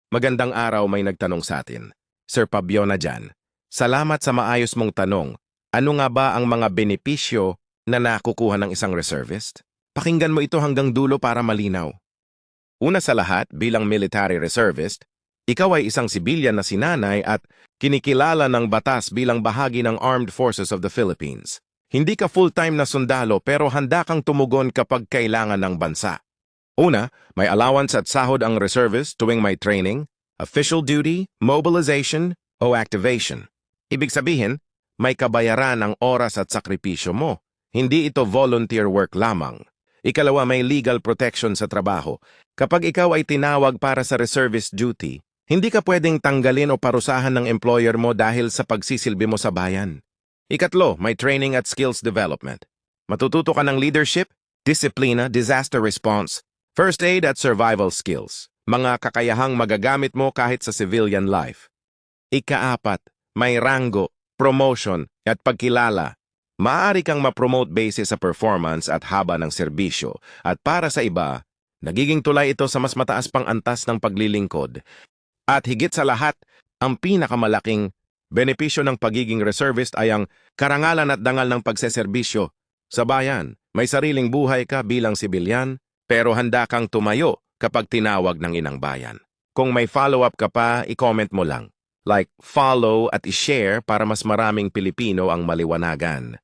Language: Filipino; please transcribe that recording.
Magandang araw, may nagtanong sa atin. Sir Pabiona dyan. Salamat sa maayos mong tanong. Ano nga ba ang mga benepisyo na nakukuha ng isang reservist? Pakinggan mo ito hanggang dulo para malinaw. Una sa lahat, bilang military reservist, ikaw ay isang sibilyan na sinanay at kinikilala ng batas bilang bahagi ng Armed Forces of the Philippines. Hindi ka full-time na sundalo pero handa kang tumugon kapag kailangan ng bansa. Una, may allowance at sahod ang reservist tuwing may training, official duty, mobilization, o activation. Ibig sabihin, may kabayaran ang oras at sakripisyo mo. Hindi ito volunteer work lamang. Ikalawa, may legal protection sa trabaho. Kapag ikaw ay tinawag para sa reservist duty, hindi ka pwedeng tanggalin o parusahan ng employer mo dahil sa pagsisilbi mo sa bayan. Ikatlo, may training at skills development. Matututo ka ng leadership, disiplina, disaster response, first aid at survival skills. Mga kakayahang magagamit mo kahit sa civilian life. Ikaapat, may ranggo, promotion at pagkilala. Maaari kang ma-promote base sa performance at haba ng serbisyo at para sa iba, nagiging tulay ito sa mas mataas pang antas ng paglilingkod. At higit sa lahat, ang pinakamalaking benepisyo ng pagiging reservist ay ang karangalan at dangal ng pagseserbisyo. Sa bayan, may sariling buhay ka bilang sibilyan, pero handa kang tumayo kapag tinawag ng inang bayan. Kung may follow-up ka pa, i-comment mo lang. Like, follow at i-share para mas maraming Pilipino ang maliwanagan.